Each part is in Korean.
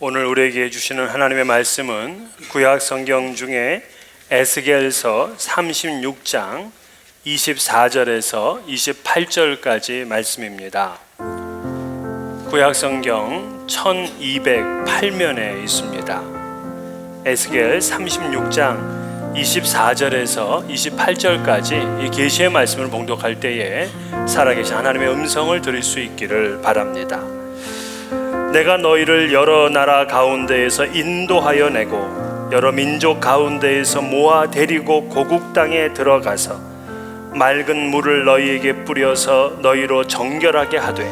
오늘 우리에게 주시는 하나님의 말씀은 구약 성경 중에 에스겔서 36장 24절에서 28절까지 말씀입니다. 구약 성경 1208면에 있습니다. 에스겔 36장 24절에서 28절까지 이 계시의 말씀을 봉독할 때에 살아계신 하나님의 음성을 들을 수 있기를 바랍니다. 내가 너희를 여러 나라 가운데에서 인도하여 내고 여러 민족 가운데에서 모아 데리고 고국 땅에 들어가서 맑은 물을 너희에게 뿌려서 너희로 정결하게 하되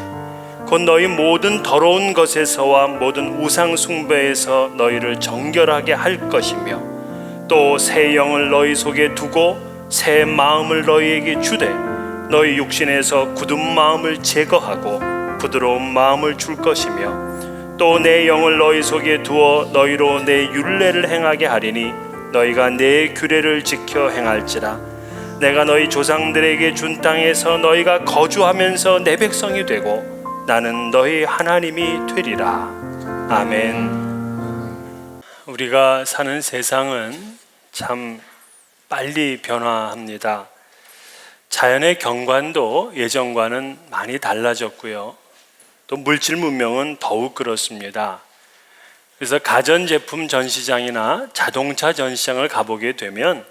곧 너희 모든 더러운 것에서와 모든 우상 숭배에서 너희를 정결하게 할 것이며 또 새 영을 너희 속에 두고 새 마음을 너희에게 주되 너희 육신에서 굳은 마음을 제거하고 부드러운 마음을 줄 것이며 또 내 영을 너희 속에 두어 너희로 내 율례를 행하게 하리니 너희가 내 규례를 지켜 행할지라. 내가 너희 조상들에게 준 땅에서 너희가 거주하면서 내 백성이 되고 나는 너희 하나님이 되리라. 아멘. 우리가 사는 세상은 참 빨리 변화합니다. 자연의 경관도 예전과는 많이 달라졌고요. 또 물질 문명은 더욱 그렇습니다. 그래서 가전제품 전시장이나 자동차 전시장을 가보게 되면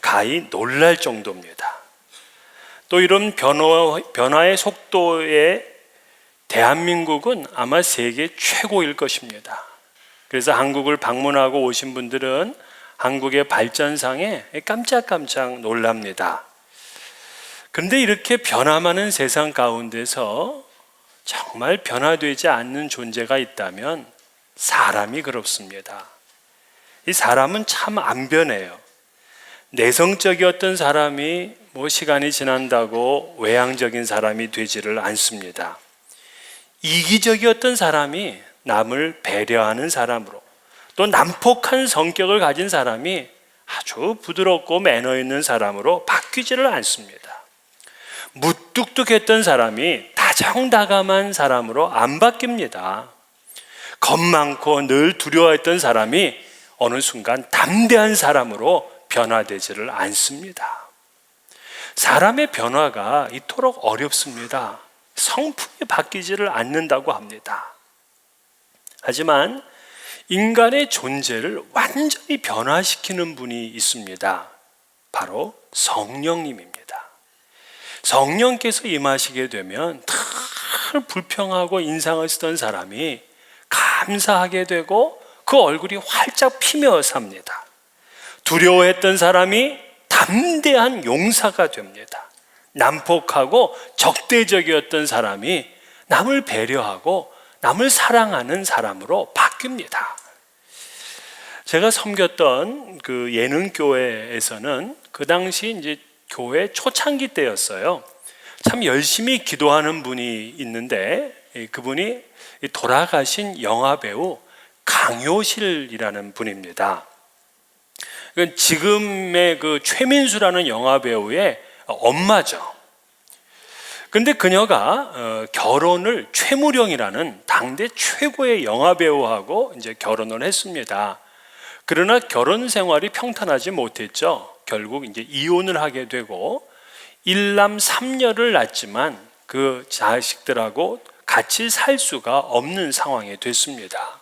가히 놀랄 정도입니다. 또 이런 변화의 속도에 대한민국은 아마 세계 최고일 것입니다. 그래서 한국을 방문하고 오신 분들은 한국의 발전상에 깜짝깜짝 놀랍니다. 그런데 이렇게 변화 많은 세상 가운데서 정말 변화되지 않는 존재가 있다면 사람이 그렇습니다. 이 사람은 참 안 변해요. 내성적이었던 사람이 시간이 지난다고 외향적인 사람이 되지를 않습니다. 이기적이었던 사람이 남을 배려하는 사람으로, 또 난폭한 성격을 가진 사람이 아주 부드럽고 매너 있는 사람으로 바뀌지를 않습니다. 무뚝뚝했던 사람이 다정다감한 사람으로 안 바뀝니다. 겁 많고 늘 두려워했던 사람이 어느 순간 담대한 사람으로 변화되지를 않습니다. 사람의 변화가 이토록 어렵습니다. 성품이 바뀌지를 않는다고 합니다. 하지만 인간의 존재를 완전히 변화시키는 분이 있습니다. 바로 성령님입니다. 성령께서 임하시게 되면 늘 불평하고 인상을 쓰던 사람이 감사하게 되고 그 얼굴이 활짝 피며 삽니다. 두려워했던 사람이 담대한 용사가 됩니다. 난폭하고 적대적이었던 사람이 남을 배려하고 남을 사랑하는 사람으로 바뀝니다. 제가 섬겼던 그 예능교회에서는 그 당시 이제 교회 초창기 때였어요. 참 열심히 기도하는 분이 있는데 그분이 돌아가신 영화배우 강효실이라는 분입니다. 지금의 그 최민수라는 영화배우의 엄마죠. 근데 그녀가 결혼을 최무령이라는 당대 최고의 영화배우하고 이제 결혼을 했습니다. 그러나 결혼 생활이 평탄하지 못했죠. 결국 이제 이혼을 하게 되고 일남 3녀를 낳았지만 그 자식들하고 같이 살 수가 없는 상황이 됐습니다.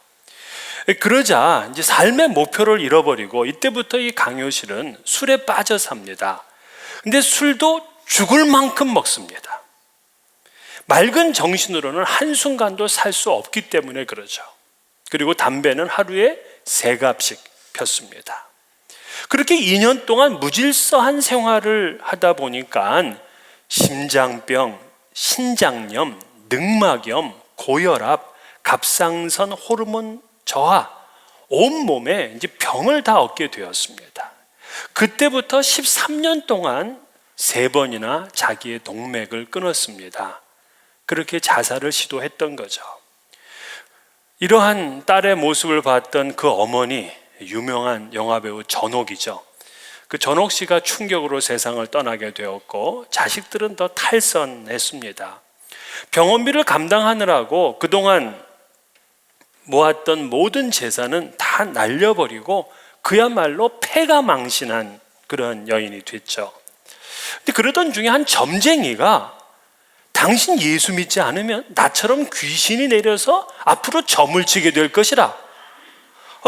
그러자 이제 삶의 목표를 잃어버리고 이때부터 이 강효실은 술에 빠져 삽니다. 근데 술도 죽을 만큼 먹습니다. 맑은 정신으로는 한순간도 살 수 없기 때문에 그러죠. 그리고 담배는 하루에 3갑씩 폈습니다. 그렇게 2년 동안 무질서한 생활을 하다 보니까 심장병, 신장염, 늑막염, 고혈압, 갑상선 호르몬 저하, 온몸에 이제 병을 다 얻게 되었습니다. 그때부터 13년 동안 3번이나 자기의 동맥을 끊었습니다. 그렇게 자살을 시도했던 거죠. 이러한 딸의 모습을 봤던 그 어머니, 유명한 영화배우 전옥이죠. 그 전옥 씨가 충격으로 세상을 떠나게 되었고 자식들은 더 탈선했습니다. 병원비를 감당하느라고 그동안 모았던 모든 재산은 다 날려버리고 그야말로 패가망신한 그런 여인이 됐죠. 근데 그러던 중에 한 점쟁이가 당신 예수 믿지 않으면 나처럼 귀신이 내려서 앞으로 점을 치게 될 것이라,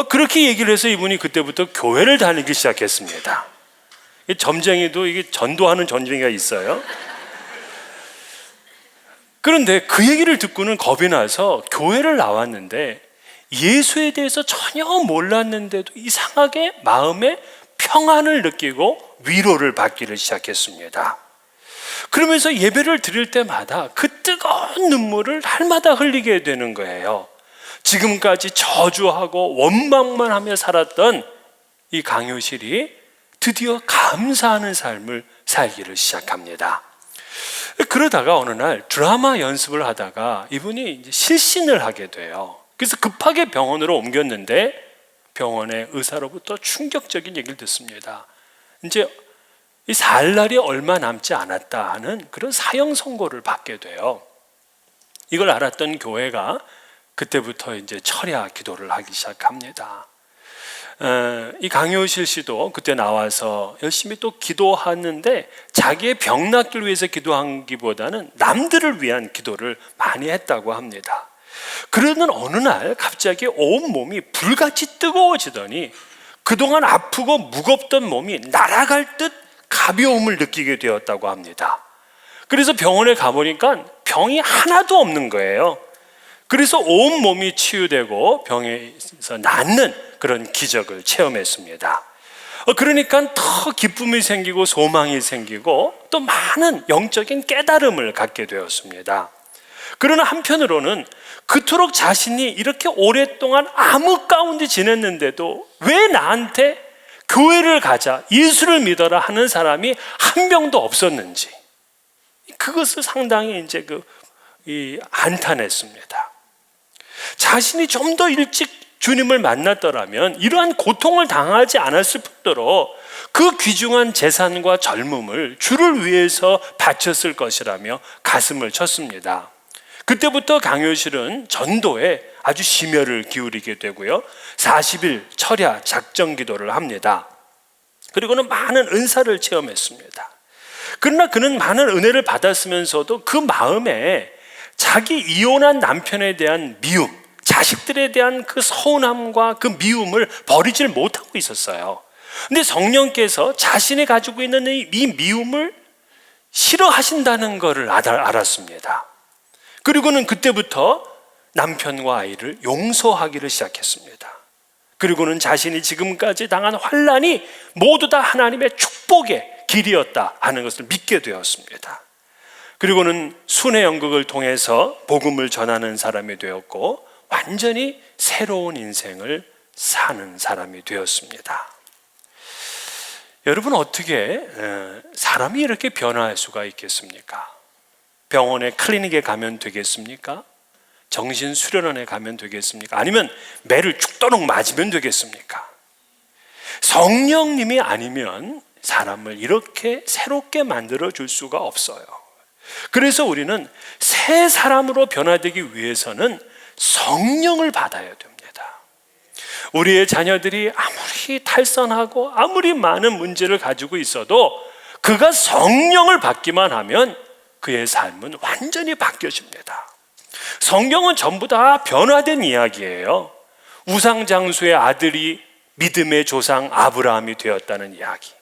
그렇게 얘기를 해서 이분이 그때부터 교회를 다니기 시작했습니다. 점쟁이도 이게 전도하는 점쟁이가 있어요. 그런데 그 얘기를 듣고는 겁이 나서 교회를 나왔는데 예수에 대해서 전혀 몰랐는데도 이상하게 마음에 평안을 느끼고 위로를 받기를 시작했습니다. 그러면서 예배를 드릴 때마다 그 뜨거운 눈물을 날마다 흘리게 되는 거예요. 지금까지 저주하고 원망만 하며 살았던 이 강효실이 드디어 감사하는 삶을 살기를 시작합니다. 그러다가 어느 날 드라마 연습을 하다가 이분이 이제 실신을 하게 돼요. 그래서 급하게 병원으로 옮겼는데 병원의 의사로부터 충격적인 얘기를 듣습니다. 이제 이 살 날이 얼마 남지 않았다 하는 그런 사형 선고를 받게 돼요. 이걸 알았던 교회가 그때부터 이제 철야 기도를 하기 시작합니다. 이 강효실 씨도 그때 나와서 열심히 또 기도하는데 자기의 병 낫기를 위해서 기도하기보다는 남들을 위한 기도를 많이 했다고 합니다. 그러는 어느 날 갑자기 온몸이 불같이 뜨거워지더니 그동안 아프고 무겁던 몸이 날아갈 듯 가벼움을 느끼게 되었다고 합니다. 그래서 병원에 가보니까 병이 하나도 없는 거예요. 그래서 온몸이 치유되고 병에서 낫는 그런 기적을 체험했습니다. 그러니까 더 기쁨이 생기고 소망이 생기고 또 많은 영적인 깨달음을 갖게 되었습니다. 그러나 한편으로는 그토록 자신이 이렇게 오랫동안 암흑 가운데 지냈는데도 왜 나한테 교회를 가자, 예수를 믿어라 하는 사람이 한 명도 없었는지, 그것을 상당히 이제 안타냈습니다. 자신이 좀 더 일찍 주님을 만났더라면 이러한 고통을 당하지 않았을 뿐더러 그 귀중한 재산과 젊음을 주를 위해서 바쳤을 것이라며 가슴을 쳤습니다. 그때부터 강효실은 전도에 아주 심혈을 기울이게 되고요, 40일 철야 작정 기도를 합니다. 그리고는 많은 은사를 체험했습니다. 그러나 그는 많은 은혜를 받았으면서도 그 마음에 자기 이혼한 남편에 대한 미움, 자식들에 대한 그 서운함과 그 미움을 버리질 못하고 있었어요. 근데 성령께서 자신이 가지고 있는 이 미움을 싫어하신다는 것을 알았습니다. 그리고는 그때부터 남편과 아이를 용서하기를 시작했습니다. 그리고는 자신이 지금까지 당한 환난이 모두 다 하나님의 축복의 길이었다 하는 것을 믿게 되었습니다. 그리고는 순회 연극을 통해서 복음을 전하는 사람이 되었고 완전히 새로운 인생을 사는 사람이 되었습니다. 여러분, 어떻게 사람이 이렇게 변화할 수가 있겠습니까? 병원에 클리닉에 가면 되겠습니까? 정신수련원에 가면 되겠습니까? 아니면 매를 죽도록 맞으면 되겠습니까? 성령님이 아니면 사람을 이렇게 새롭게 만들어 줄 수가 없어요. 그래서 우리는 새 사람으로 변화되기 위해서는 성령을 받아야 됩니다. 우리의 자녀들이 아무리 탈선하고 아무리 많은 문제를 가지고 있어도 그가 성령을 받기만 하면 그의 삶은 완전히 바뀌어집니다. 성경은 전부 다 변화된 이야기예요. 우상장수의 아들이 믿음의 조상 아브라함이 되었다는 이야기,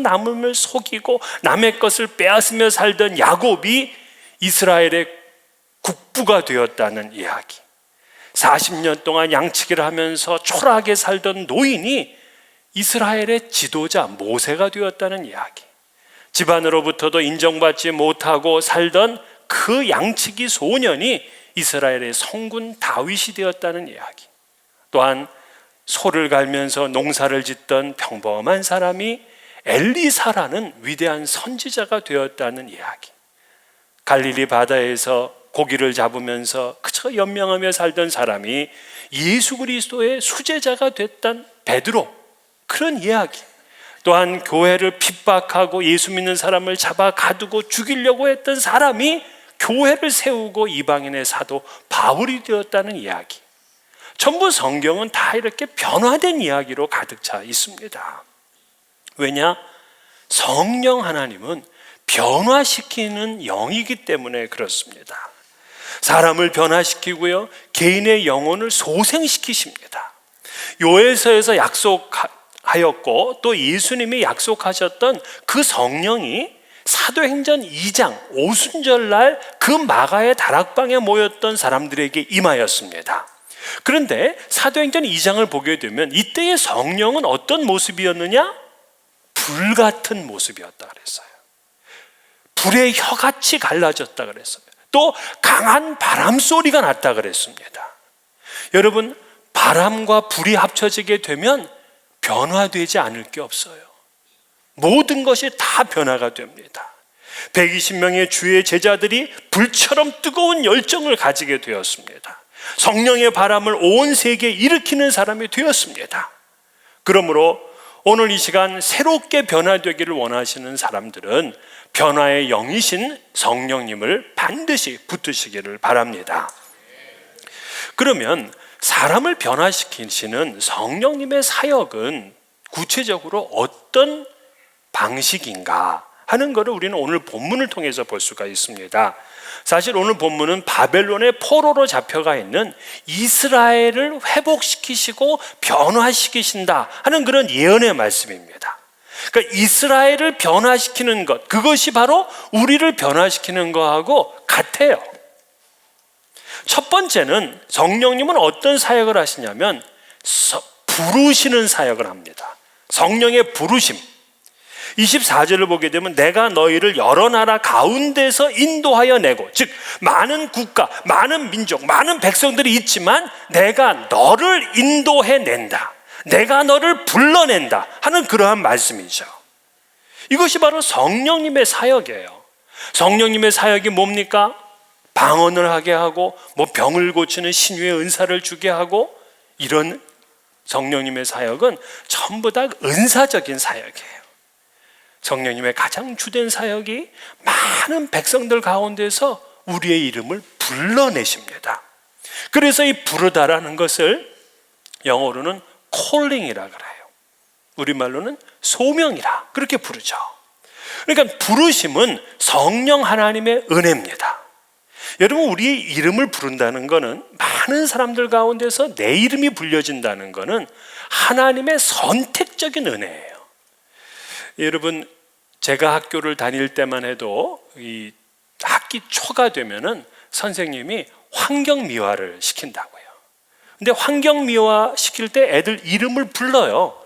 남을 속이고 남의 것을 빼앗으며 살던 야곱이 이스라엘의 국부가 되었다는 이야기, 40년 동안 양치기를 하면서 초라하게 살던 노인이 이스라엘의 지도자 모세가 되었다는 이야기, 집안으로부터도 인정받지 못하고 살던 그 양치기 소년이 이스라엘의 성군 다윗이 되었다는 이야기, 또한 소를 갈면서 농사를 짓던 평범한 사람이 엘리사라는 위대한 선지자가 되었다는 이야기, 갈릴리 바다에서 고기를 잡으면서 그저 연명하며 살던 사람이 예수 그리스도의 수제자가 됐던 베드로, 그런 이야기, 또한 교회를 핍박하고 예수 믿는 사람을 잡아 가두고 죽이려고 했던 사람이 교회를 세우고 이방인의 사도 바울이 되었다는 이야기, 전부 성경은 다 이렇게 변화된 이야기로 가득 차 있습니다. 왜냐? 성령 하나님은 변화시키는 영이기 때문에 그렇습니다. 사람을 변화시키고요, 개인의 영혼을 소생시키십니다. 요엘서에서 약속하였고 또 예수님이 약속하셨던 그 성령이 사도행전 2장 오순절날 그 마가의 다락방에 모였던 사람들에게 임하였습니다. 그런데 사도행전 2장을 보게 되면 이때의 성령은 어떤 모습이었느냐? 불같은 모습이었다 그랬어요. 불의 혀같이 갈라졌다 그랬어요. 또 강한 바람 소리가 났다 그랬습니다. 여러분, 바람과 불이 합쳐지게 되면 변화되지 않을 게 없어요. 모든 것이 다 변화가 됩니다. 120명의 주의 제자들이 불처럼 뜨거운 열정을 가지게 되었습니다. 성령의 바람을 온 세계에 일으키는 사람이 되었습니다. 그러므로 오늘 이 시간 새롭게 변화되기를 원하시는 사람들은 변화의 영이신 성령님을 반드시 붙드시기를 바랍니다. 그러면 사람을 변화시키시는 성령님의 사역은 구체적으로 어떤 방식인가 하는 것을 우리는 오늘 본문을 통해서 볼 수가 있습니다. 사실 오늘 본문은 바벨론의 포로로 잡혀가 있는 이스라엘을 회복시키시고 변화시키신다 하는 그런 예언의 말씀입니다. 그러니까 이스라엘을 변화시키는 것, 그것이 바로 우리를 변화시키는 것하고 같아요. 첫 번째는 성령님은 어떤 사역을 하시냐면 부르시는 사역을 합니다. 성령의 부르심. 24절을 보게 되면 내가 너희를 여러 나라 가운데서 인도하여 내고, 즉 많은 국가, 많은 민족, 많은 백성들이 있지만 내가 너를 인도해 낸다, 내가 너를 불러낸다 하는 그러한 말씀이죠. 이것이 바로 성령님의 사역이에요. 성령님의 사역이 뭡니까? 방언을 하게 하고 병을 고치는 신유의 은사를 주게 하고, 이런 성령님의 사역은 전부 다 은사적인 사역이에요. 성령님의 가장 주된 사역이 많은 백성들 가운데서 우리의 이름을 불러내십니다. 그래서 이 부르다라는 것을 영어로는 calling이라 그래요. 우리말로는 소명이라 그렇게 부르죠. 그러니까 부르심은 성령 하나님의 은혜입니다. 여러분, 우리의 이름을 부른다는 것은, 많은 사람들 가운데서 내 이름이 불려진다는 것은 하나님의 선택적인 은혜예요. 여러분, 제가 학교를 다닐 때만 해도 이 학기 초가 되면은 선생님이 환경미화를 시킨다고요. 근데 환경미화 시킬 때 애들 이름을 불러요.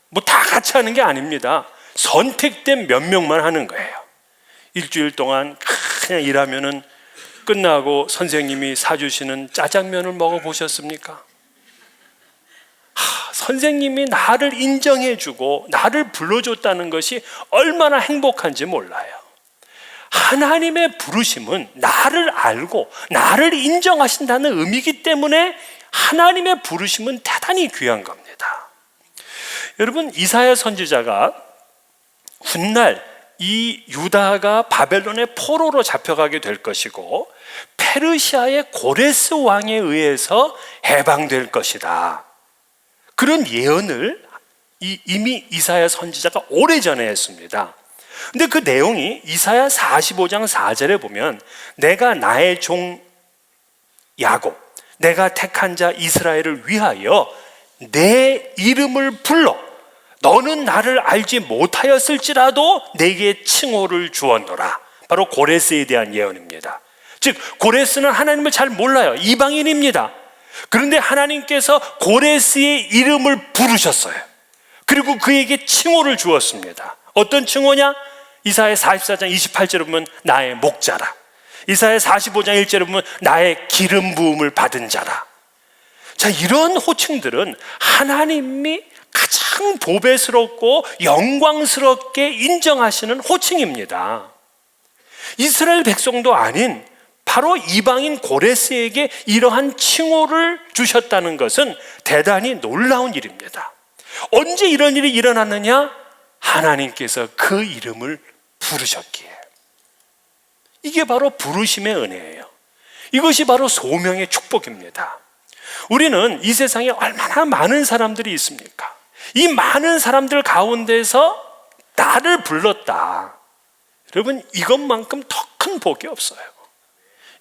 뭐 다 같이 하는 게 아닙니다. 선택된 몇 명만 하는 거예요. 일주일 동안 그냥 일하면은 끝나고 선생님이 사주시는 짜장면을 먹어보셨습니까? 선생님이 나를 인정해주고 나를 불러줬다는 것이 얼마나 행복한지 몰라요. 하나님의 부르심은 나를 알고 나를 인정하신다는 의미이기 때문에 하나님의 부르심은 대단히 귀한 겁니다. 여러분, 이사야 선지자가 훗날 이 유다가 바벨론의 포로로 잡혀가게 될 것이고 페르시아의 고레스 왕에 의해서 해방될 것이다, 그런 예언을 이미 이사야 선지자가 오래전에 했습니다. 근데 그 내용이 이사야 45장 4절에 보면 내가 나의 종 야곱, 내가 택한 자 이스라엘을 위하여 내 이름을 불러 너는 나를 알지 못하였을지라도 내게 칭호를 주었노라. 바로 고레스에 대한 예언입니다. 즉 고레스는 하나님을 잘 몰라요. 이방인입니다. 그런데 하나님께서 고레스의 이름을 부르셨어요. 그리고 그에게 칭호를 주었습니다. 어떤 칭호냐? 이사야 44장 28절에 보면 나의 목자라, 이사야 45장 1절에 보면 나의 기름 부음을 받은 자라. 자, 이런 호칭들은 하나님이 가장 보배스럽고 영광스럽게 인정하시는 호칭입니다. 이스라엘 백성도 아닌 바로 이방인 고레스에게 이러한 칭호를 주셨다는 것은 대단히 놀라운 일입니다. 언제 이런 일이 일어났느냐? 하나님께서 그 이름을 부르셨기에. 이게 바로 부르심의 은혜예요. 이것이 바로 소명의 축복입니다. 우리는 이 세상에 얼마나 많은 사람들이 있습니까? 이 많은 사람들 가운데서 나를 불렀다. 여러분, 이것만큼 더 큰 복이 없어요.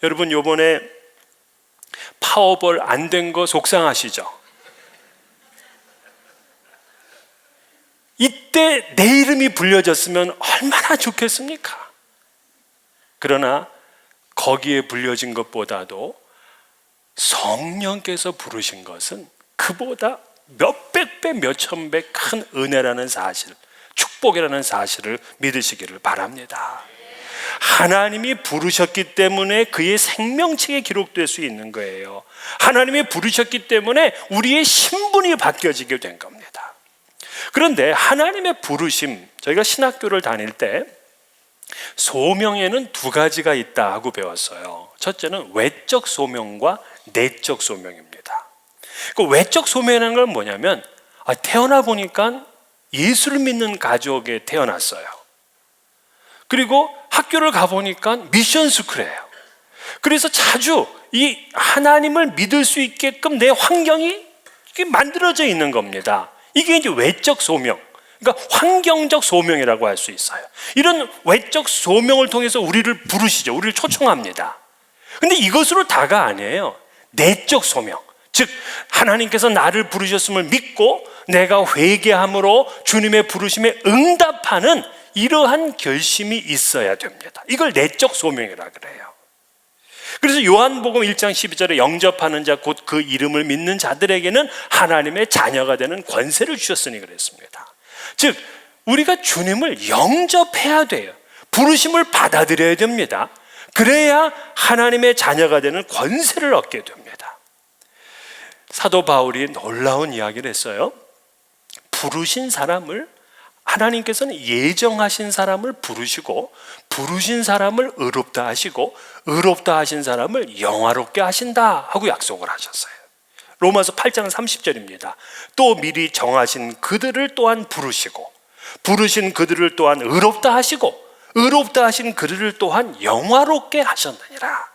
여러분, 요번에 파워볼 안 된 거 속상하시죠? 이때 내 이름이 불려졌으면 얼마나 좋겠습니까? 그러나 거기에 불려진 것보다도 성령께서 부르신 것은 그보다 몇백 배, 몇천 배 큰 은혜라는 사실, 축복이라는 사실을 믿으시기를 바랍니다. 하나님이 부르셨기 때문에 그의 생명책에 기록될 수 있는 거예요. 하나님이 부르셨기 때문에 우리의 신분이 바뀌어지게 된 겁니다. 그런데 하나님의 부르심, 저희가 신학교를 다닐 때 소명에는 두 가지가 있다 하고 배웠어요. 첫째는 외적 소명과 내적 소명입니다. 그 외적 소명이라는 건 뭐냐면, 태어나 보니까 예수를 믿는 가족에 태어났어요. 그리고 학교를 가보니까 미션 스쿨이에요. 그래서 자주 이 하나님을 믿을 수 있게끔 내 환경이 만들어져 있는 겁니다. 이게 이제 외적 소명, 그러니까 환경적 소명이라고 할 수 있어요. 이런 외적 소명을 통해서 우리를 부르시죠. 우리를 초청합니다. 근데 이것으로 다가 아니에요. 내적 소명, 즉 하나님께서 나를 부르셨음을 믿고 내가 회개함으로 주님의 부르심에 응답하는 이러한 결심이 있어야 됩니다. 이걸 내적 소명이라 그래요. 그래서 요한복음 1장 12절에 영접하는 자 곧 그 이름을 믿는 자들에게는 하나님의 자녀가 되는 권세를 주셨으니 그랬습니다. 즉 우리가 주님을 영접해야 돼요. 부르심을 받아들여야 됩니다. 그래야 하나님의 자녀가 되는 권세를 얻게 됩니다. 사도 바울이 놀라운 이야기를 했어요. 부르신 사람을, 하나님께서는 예정하신 사람을 부르시고 부르신 사람을 의롭다 하시고 의롭다 하신 사람을 영화롭게 하신다 하고 약속을 하셨어요. 로마서 8장 30절입니다. 또 미리 정하신 그들을 또한 부르시고 부르신 그들을 또한 의롭다 하시고 의롭다 하신 그들을 또한 영화롭게 하셨느니라.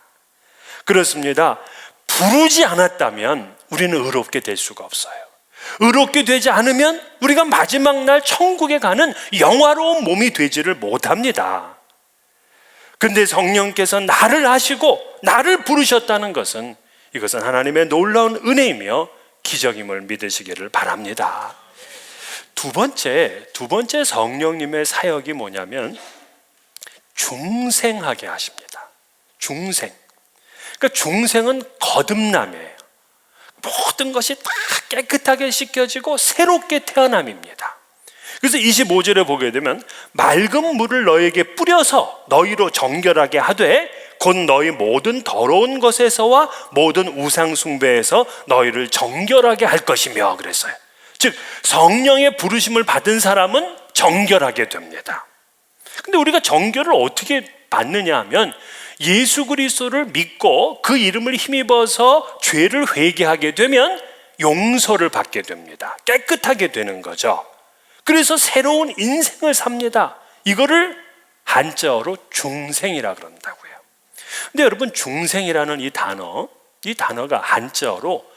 그렇습니다. 부르지 않았다면 우리는 의롭게 될 수가 없어요. 의롭게 되지 않으면 우리가 마지막 날 천국에 가는 영화로운 몸이 되지를 못합니다. 근데 성령께서 나를 하시고 나를 부르셨다는 것은, 이것은 하나님의 놀라운 은혜이며 기적임을 믿으시기를 바랍니다. 두 번째 성령님의 사역이 뭐냐면 중생하게 하십니다. 중생. 그러니까 중생은 거듭남이에요. 모든 것이 다 깨끗하게 씻겨지고 새롭게 태어남입니다. 그래서 25절에 보게 되면 맑은 물을 너에게 뿌려서 너희로 정결하게 하되 곧 너희 모든 더러운 것에서와 모든 우상 숭배에서 너희를 정결하게 할 것이며 그랬어요. 즉 성령의 부르심을 받은 사람은 정결하게 됩니다. 근데 우리가 정결을 어떻게 받느냐 하면 예수 그리스도를 믿고 그 이름을 힘입어서 죄를 회개하게 되면 용서를 받게 됩니다. 깨끗하게 되는 거죠. 그래서 새로운 인생을 삽니다. 이거를 한자어로 중생이라 그런다고요. 근데 여러분, 중생이라는 이 단어가 한자어로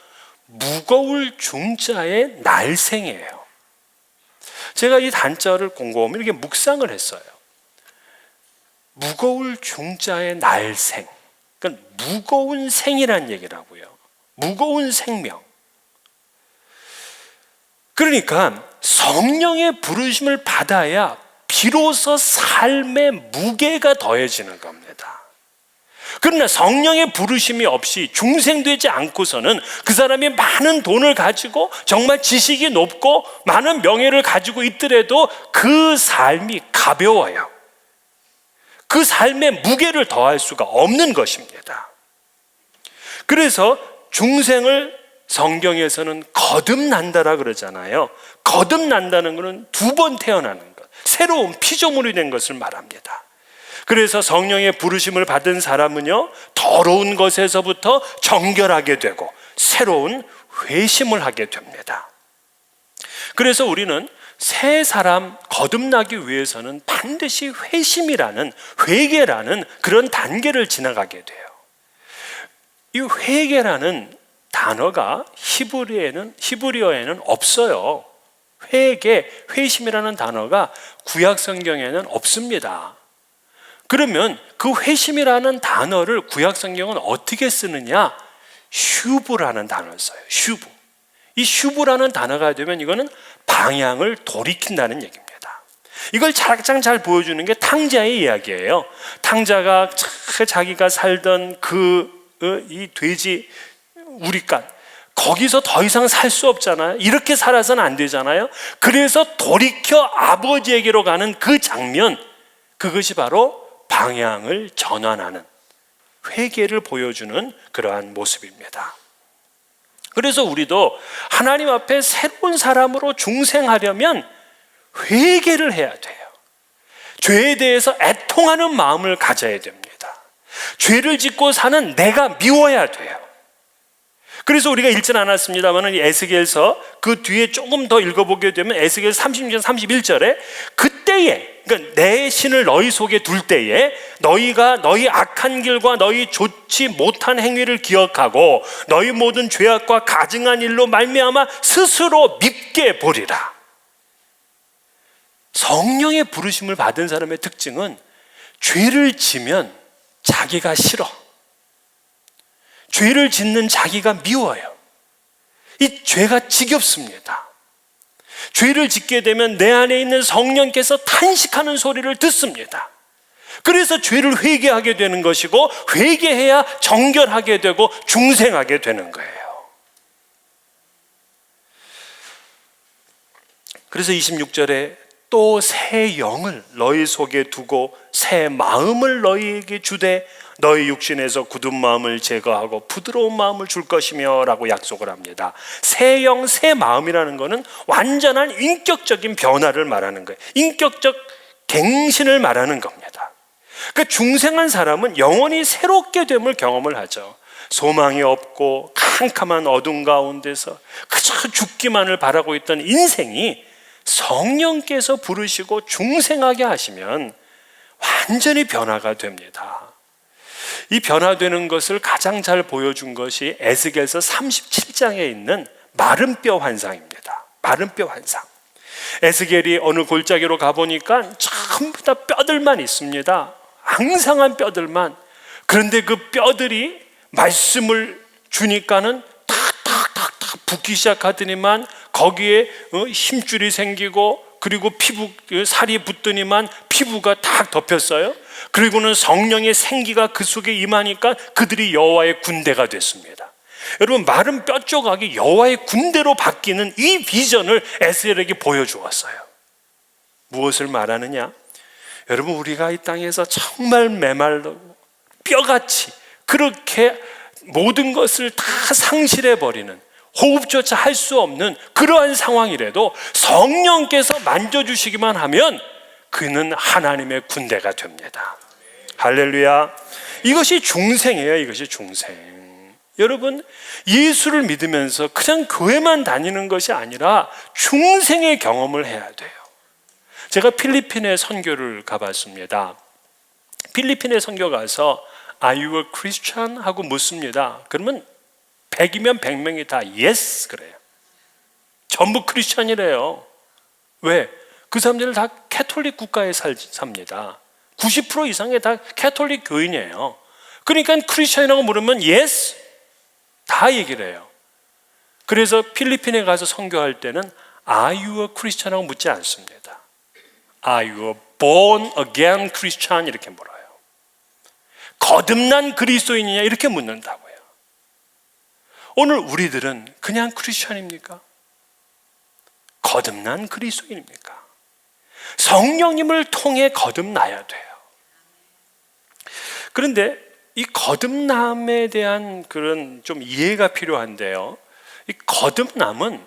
무거울 중자의 날생이에요. 제가 이 한자어를 곰곰이 이렇게 묵상을 했어요. 무거울 중자의 날생, 그러니까 무거운 생이라는 얘기라고요. 무거운 생명. 그러니까 성령의 부르심을 받아야 비로소 삶의 무게가 더해지는 겁니다. 그러나 성령의 부르심이 없이 중생되지 않고서는 그 사람이 많은 돈을 가지고 정말 지식이 높고 많은 명예를 가지고 있더라도 그 삶이 가벼워요. 그 삶의 무게를 더할 수가 없는 것입니다. 그래서 중생을 성경에서는 거듭난다라 그러잖아요. 거듭난다는 것은 두 번 태어나는 것, 새로운 피조물이 된 것을 말합니다. 그래서 성령의 부르심을 받은 사람은요, 더러운 것에서부터 정결하게 되고 새로운 회심을 하게 됩니다. 그래서 우리는 새 사람 거듭나기 위해서는 반드시 회심이라는, 회개라는 그런 단계를 지나가게 돼요. 이 회개라는 단어가 히브리어에는 없어요. 회심이라는 단어가 구약 성경에는 없습니다. 그러면 그 회심이라는 단어를 구약 성경은 어떻게 쓰느냐? 슈브라는 단어를 써요. 슈브. 이 슈브라는 단어가 되면 이거는 방향을 돌이킨다는 얘기입니다. 이걸 가장 잘 보여주는 게 탕자의 이야기예요. 탕자가 자기가 살던 이 돼지 우리간, 거기서 더 이상 살 수 없잖아요. 이렇게 살아서는 안 되잖아요. 그래서 돌이켜 아버지에게로 가는 그 장면, 그것이 바로 방향을 전환하는, 회개를 보여주는 그러한 모습입니다. 그래서 우리도 하나님 앞에 새로운 사람으로 중생하려면 회개를 해야 돼요. 죄에 대해서 애통하는 마음을 가져야 됩니다. 죄를 짓고 사는 내가 미워야 돼요. 그래서 우리가 읽진 않았습니다만 에스겔서 그 뒤에 조금 더 읽어보게 되면 에스겔 30장 31절에 그때에, 그러니까 내 신을 너희 속에 둘 때에 너희가 너희 악한 길과 너희 좋지 못한 행위를 기억하고 너희 모든 죄악과 가증한 일로 말미암아 스스로 밉게 보리라. 성령의 부르심을 받은 사람의 특징은 죄를 지면 자기가 싫어. 죄를 짓는 자기가 미워요. 이 죄가 지겹습니다. 죄를 짓게 되면 내 안에 있는 성령께서 탄식하는 소리를 듣습니다. 그래서 죄를 회개하게 되는 것이고, 회개해야 정결하게 되고 중생하게 되는 거예요. 그래서 26절에 또 새 영을 너희 속에 두고 새 마음을 너희에게 주되 너희 육신에서 굳은 마음을 제거하고 부드러운 마음을 줄 것이며 라고 약속을 합니다. 새 영, 새 마음이라는 것은 완전한 인격적인 변화를 말하는 거예요. 인격적 갱신을 말하는 겁니다. 그러니까 중생한 사람은 영원히 새롭게 됨을 경험을 하죠. 소망이 없고 캄캄한 어둠 가운데서 그저 죽기만을 바라고 있던 인생이 성령께서 부르시고 중생하게 하시면 완전히 변화가 됩니다. 이 변화되는 것을 가장 잘 보여준 것이 에스겔서 37장에 있는 마른 뼈 환상입니다. 마른 뼈 환상. 에스겔이 어느 골짜기로 가보니까 전부 다 뼈들만 있습니다. 앙상한 뼈들만. 그런데 그 뼈들이 말씀을 주니까는 탁탁탁탁 붓기 시작하더니만 거기에 힘줄이 생기고, 그리고 살이 붙더니만 피부가 탁 덮였어요. 그리고는 성령의 생기가 그 속에 임하니까 그들이 여호와의 군대가 됐습니다. 여러분, 마른 뼈 조각이 여호와의 군대로 바뀌는 이 비전을 에스겔에게 보여주었어요. 무엇을 말하느냐? 여러분, 우리가 이 땅에서 정말 메말르고 뼈같이 그렇게 모든 것을 다 상실해버리는, 호흡조차 할 수 없는 그러한 상황이라도 성령께서 만져주시기만 하면 그는 하나님의 군대가 됩니다. 할렐루야. 이것이 중생이에요. 이것이 중생. 여러분, 예수를 믿으면서 그냥 교회만 다니는 것이 아니라 중생의 경험을 해야 돼요. 제가 필리핀에 선교를 가봤습니다. 필리핀에 선교 가서 Are you a Christian? 하고 묻습니다. 그러면 100이면 100명이 다 yes 그래요. 전부 크리스천이래요. 왜? 그 사람들은 다 캐톨릭 국가에 삽니다. 90% 이상이 다 캐톨릭 교인이에요. 그러니까 크리스천이라고 물으면 yes 다 얘기를 해요. 그래서 필리핀에 가서 선교할 때는 Are you a Christian? 하고 묻지 않습니다. Are you a born again Christian? 이렇게 물어요. 거듭난 그리스도인이냐 이렇게 묻는다고요. 오늘 우리들은 그냥 크리스천입니까? 거듭난 그리스도인입니까? 성령님을 통해 거듭나야 돼요. 그런데 이 거듭남에 대한 그런 좀 이해가 필요한데요. 이 거듭남은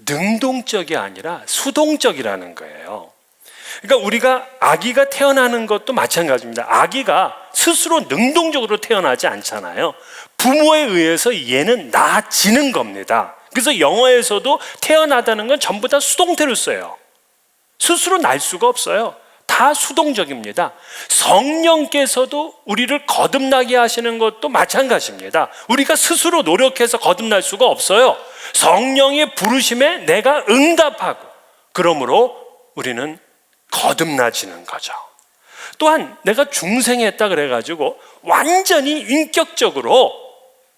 능동적이 아니라 수동적이라는 거예요. 그러니까 우리가 아기가 태어나는 것도 마찬가지입니다. 아기가 스스로 능동적으로 태어나지 않잖아요. 부모에 의해서 얘는 낳아지는 겁니다. 그래서 영어에서도 태어나다는 건 전부 다 수동태로 써요. 스스로 날 수가 없어요. 다 다 수동적입니다. 성령께서도 우리를 거듭나게 하시는 것도 마찬가지입니다. 우리가 스스로 노력해서 거듭날 수가 없어요. 성령의 부르심에 내가 응답하고, 그러므로 우리는 거듭나지는 거죠. 또한 내가 중생했다 그래가지고 완전히 인격적으로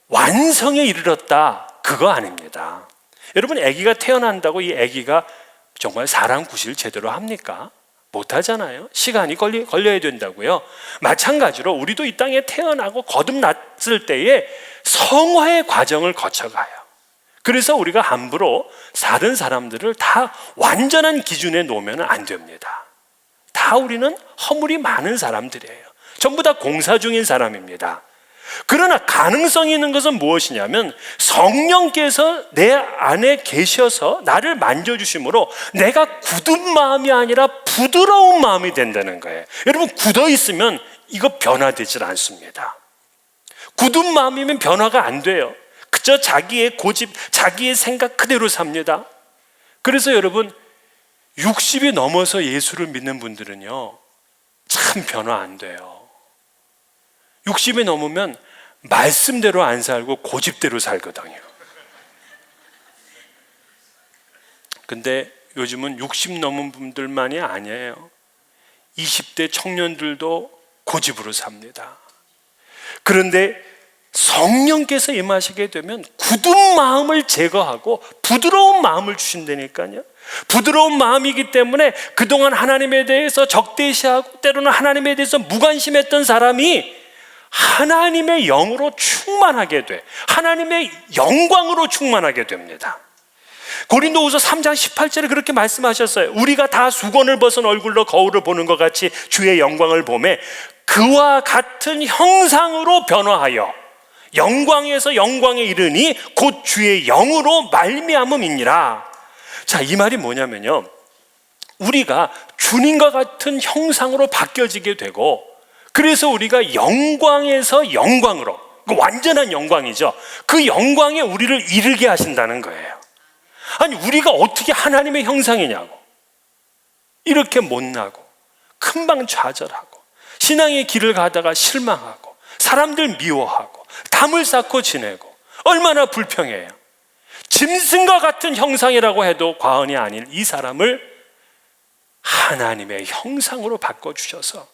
완성에 이르렀다, 그거 아닙니다. 여러분, 아기가 태어난다고 이 아기가 정말 사람 구실 제대로 합니까? 못하잖아요. 시간이 걸려야 된다고요. 마찬가지로 우리도 이 땅에 태어나고 거듭났을 때에 성화의 과정을 거쳐가요. 그래서 우리가 함부로 다른 사람들을 다 완전한 기준에 놓으면 안 됩니다. 다 우리는 허물이 많은 사람들이에요. 전부 다 공사 중인 사람입니다. 그러나 가능성이 있는 것은 무엇이냐면, 성령께서 내 안에 계셔서 나를 만져주심으로 내가 굳은 마음이 아니라 부드러운 마음이 된다는 거예요. 여러분, 굳어 있으면 이거 변화되질 않습니다. 굳은 마음이면 변화가 안 돼요. 그저 자기의 고집, 자기의 생각 그대로 삽니다. 그래서 여러분, 60이 넘어서 예수를 믿는 분들은요, 참 변화 안 돼요. 60이 넘으면 말씀대로 안 살고 고집대로 살거든요. 근데 요즘은 60 넘은 분들만이 아니에요. 20대 청년들도 고집으로 삽니다. 그런데 성령께서 임하시게 되면 굳은 마음을 제거하고 부드러운 마음을 주신다니까요. 부드러운 마음이기 때문에 그동안 하나님에 대해서 적대시하고 때로는 하나님에 대해서 무관심했던 사람이 하나님의 영으로 충만하게 돼, 하나님의 영광으로 충만하게 됩니다. 고린도후서 3장 18절에 그렇게 말씀하셨어요. 우리가 다 수건을 벗은 얼굴로 거울을 보는 것 같이 주의 영광을 보매 그와 같은 형상으로 변화하여 영광에서 영광에 이르니 곧 주의 영으로 말미암음이니라. 자, 이 말이 뭐냐면요, 우리가 주님과 같은 형상으로 바뀌어지게 되고, 그래서 우리가 영광에서 영광으로, 그 완전한 영광이죠, 그 영광에 우리를 이르게 하신다는 거예요. 아니, 우리가 어떻게 하나님의 형상이냐고, 이렇게 못나고 금방 좌절하고 신앙의 길을 가다가 실망하고 사람들 미워하고 담을 쌓고 지내고 얼마나 불평해요. 짐승과 같은 형상이라고 해도 과언이 아닌 이 사람을 하나님의 형상으로 바꿔주셔서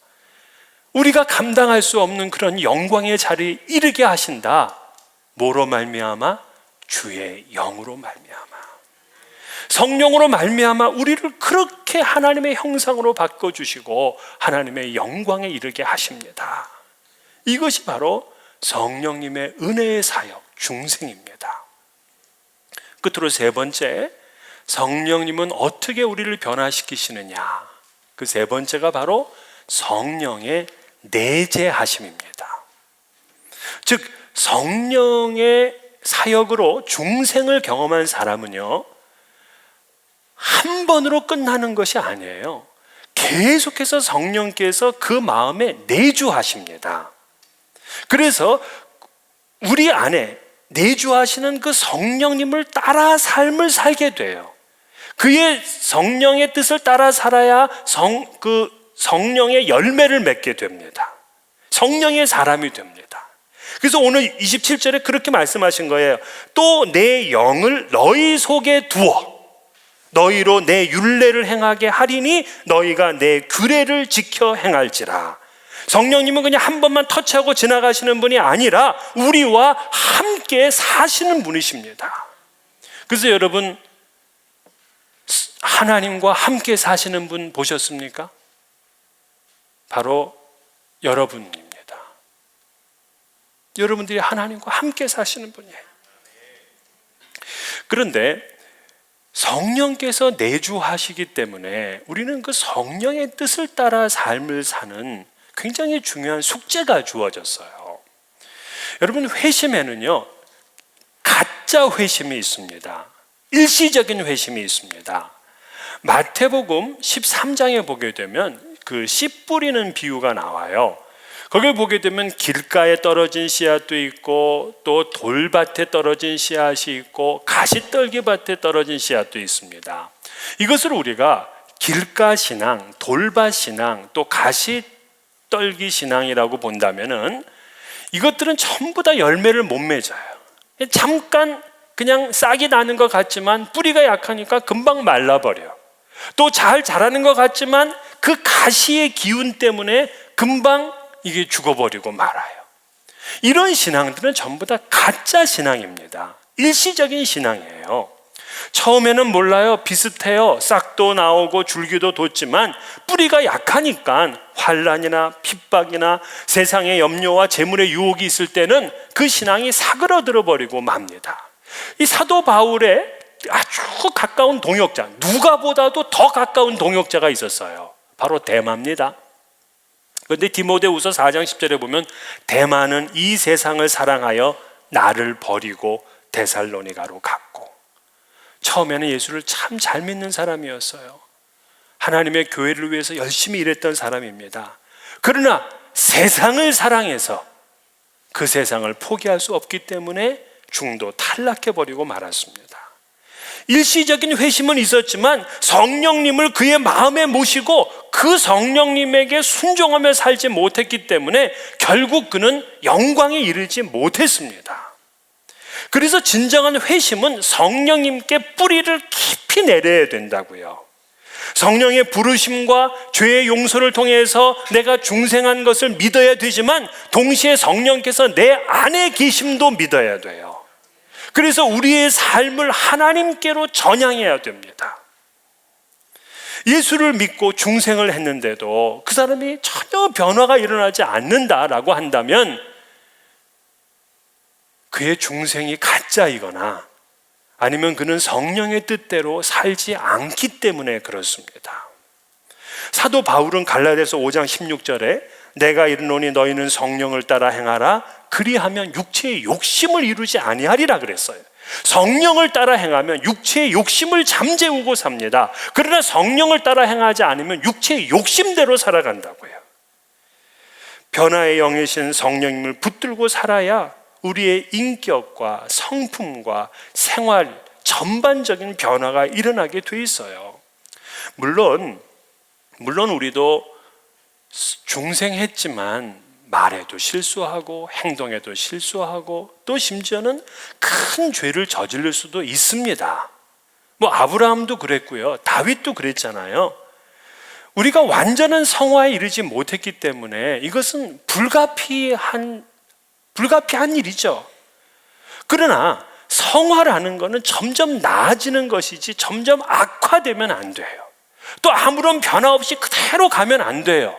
우리가 감당할 수 없는 그런 영광의 자리에 이르게 하신다. 뭐로 말미암아? 주의 영으로 말미암아, 성령으로 말미암아 우리를 그렇게 하나님의 형상으로 바꿔주시고 하나님의 영광에 이르게 하십니다. 이것이 바로 성령님의 은혜의 사역, 중생입니다. 끝으로 세 번째, 성령님은 어떻게 우리를 변화시키시느냐. 그 세 번째가 바로 성령의 내재하심입니다. 즉, 성령의 사역으로 중생을 경험한 사람은요, 한 번으로 끝나는 것이 아니에요. 계속해서 성령께서 그 마음에 내주하십니다. 그래서 우리 안에 내주하시는 그 성령님을 따라 삶을 살게 돼요. 그의 성령의 뜻을 따라 살아야 성령의 열매를 맺게 됩니다. 성령의 사람이 됩니다. 그래서 오늘 27절에 그렇게 말씀하신 거예요. 또 내 영을 너희 속에 두어 너희로 내 율례를 행하게 하리니 너희가 내 규례를 지켜 행할지라. 성령님은 그냥 한 번만 터치하고 지나가시는 분이 아니라 우리와 함께 사시는 분이십니다. 그래서 여러분, 하나님과 함께 사시는 분 보셨습니까? 바로 여러분입니다. 여러분들이 하나님과 함께 사시는 분이에요. 그런데 성령께서 내주하시기 때문에 우리는 그 성령의 뜻을 따라 삶을 사는 굉장히 중요한 숙제가 주어졌어요. 여러분, 회심에는요, 가짜 회심이 있습니다. 일시적인 회심이 있습니다. 마태복음 13장에 보게 되면 그 씨 뿌리는 비유가 나와요. 거기를 보게 되면 길가에 떨어진 씨앗도 있고 또 돌밭에 떨어진 씨앗이 있고 가시떨기밭에 떨어진 씨앗도 있습니다. 이것을 우리가 길가 신앙, 돌밭 신앙, 또 가시떨기 신앙이라고 본다면은 이것들은 전부 다 열매를 못 맺어요. 잠깐 그냥 싹이 나는 것 같지만 뿌리가 약하니까 금방 말라버려. 또 잘 자라는 것 같지만 그 가시의 기운 때문에 금방 이게 죽어버리고 말아요. 이런 신앙들은 전부 다 가짜 신앙입니다. 일시적인 신앙이에요. 처음에는 몰라요. 비슷해요. 싹도 나오고 줄기도 돋지만 뿌리가 약하니까 환난이나 핍박이나 세상의 염려와 재물의 유혹이 있을 때는 그 신앙이 사그러들어 버리고 맙니다. 이 사도 바울의 아주 가까운 동역자, 누가보다도 더 가까운 동역자가 있었어요. 바로 데마입니다. 그런데 디모데후서 4장 10절에 보면 데마는 이 세상을 사랑하여 나를 버리고 데살로니가로 갔고, 처음에는 예수를 참 잘 믿는 사람이었어요. 하나님의 교회를 위해서 열심히 일했던 사람입니다. 그러나 세상을 사랑해서 그 세상을 포기할 수 없기 때문에 중도 탈락해버리고 말았습니다. 일시적인 회심은 있었지만 성령님을 그의 마음에 모시고 그 성령님에게 순종하며 살지 못했기 때문에 결국 그는 영광에 이르지 못했습니다. 그래서 진정한 회심은 성령님께 뿌리를 깊이 내려야 된다고요. 성령의 부르심과 죄의 용서를 통해서 내가 중생한 것을 믿어야 되지만 동시에 성령께서 내 안에 계심도 믿어야 돼요. 그래서 우리의 삶을 하나님께로 전향해야 됩니다. 예수를 믿고 중생을 했는데도 그 사람이 전혀 변화가 일어나지 않는다라고 한다면 그의 중생이 가짜이거나 아니면 그는 성령의 뜻대로 살지 않기 때문에 그렇습니다. 사도 바울은 갈라디아서 5장 16절에 내가 이르노니 너희는 성령을 따라 행하라 그리하면 육체의 욕심을 이루지 아니하리라 그랬어요. 성령을 따라 행하면 육체의 욕심을 잠재우고 삽니다. 그러나 성령을 따라 행하지 않으면 육체의 욕심대로 살아간다고요. 변화의 영이신 성령님을 붙들고 살아야 우리의 인격과 성품과 생활 전반적인 변화가 일어나게 돼 있어요. 물론 우리도 중생했지만 말에도 실수하고 행동에도 실수하고 또 심지어는 큰 죄를 저지를 수도 있습니다. 아브라함도 그랬고요. 다윗도 그랬잖아요. 우리가 완전한 성화에 이르지 못했기 때문에 이것은 불가피한 일이죠. 그러나 성화라는 것은 점점 나아지는 것이지 점점 악화되면 안 돼요. 또 아무런 변화 없이 그대로 가면 안 돼요.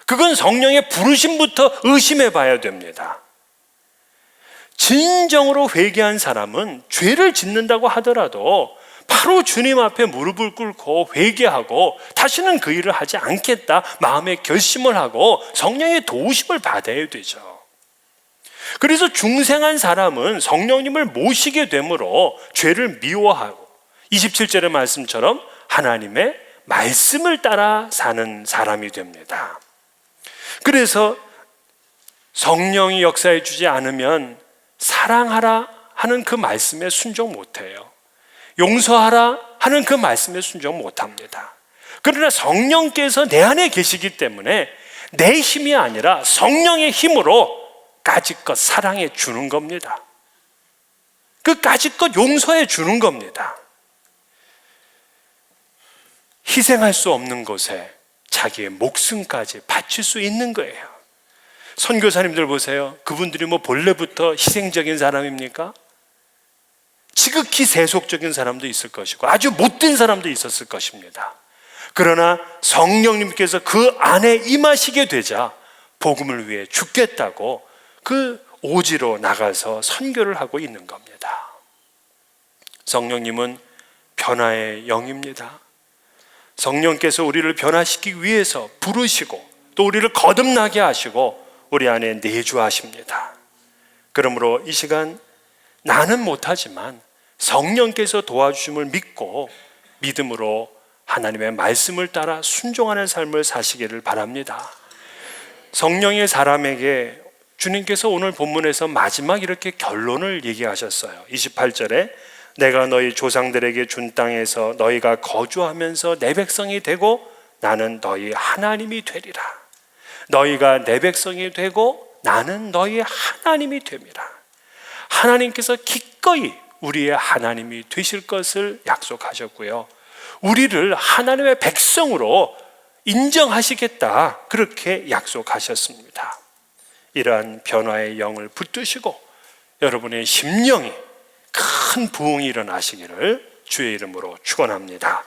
그건 성령의 부르심부터 의심해 봐야 됩니다. 진정으로 회개한 사람은 죄를 짓는다고 하더라도 바로 주님 앞에 무릎을 꿇고 회개하고 다시는 그 일을 하지 않겠다 마음의 결심을 하고 성령의 도우심을 받아야 되죠. 그래서 중생한 사람은 성령님을 모시게 되므로 죄를 미워하고 27절의 말씀처럼 하나님의 말씀을 따라 사는 사람이 됩니다. 그래서 성령이 역사해 주지 않으면 사랑하라 하는 그 말씀에 순종 못해요. 용서하라 하는 그 말씀에 순종 못합니다. 그러나 성령께서 내 안에 계시기 때문에 내 힘이 아니라 성령의 힘으로 까짓것 사랑해 주는 겁니다. 그 까짓것 용서해 주는 겁니다. 희생할 수 없는 것에 자기의 목숨까지 바칠 수 있는 거예요. 선교사님들 보세요. 그분들이 본래부터 희생적인 사람입니까? 지극히 세속적인 사람도 있을 것이고 아주 못된 사람도 있었을 것입니다. 그러나 성령님께서 그 안에 임하시게 되자 복음을 위해 죽겠다고 그 오지로 나가서 선교를 하고 있는 겁니다. 성령님은 변화의 영입니다. 성령께서 우리를 변화시키기 위해서 부르시고 또 우리를 거듭나게 하시고 우리 안에 내주하십니다. 그러므로 이 시간 나는 못하지만 성령께서 도와주심을 믿고 믿음으로 하나님의 말씀을 따라 순종하는 삶을 사시기를 바랍니다. 성령의 사람에게 주님께서 오늘 본문에서 마지막 이렇게 결론을 얘기하셨어요. 28절에 내가 너희 조상들에게 준 땅에서 너희가 거주하면서 내 백성이 되고 나는 너희 하나님이 되리라. 너희가 내 백성이 되고 나는 너희 하나님이 됨이라. 하나님께서 기꺼이 우리의 하나님이 되실 것을 약속하셨고요, 우리를 하나님의 백성으로 인정하시겠다, 그렇게 약속하셨습니다. 이러한 변화의 영을 붙드시고 여러분의 심령이 큰 부흥이 일어나시기를 주의 이름으로 축원합니다.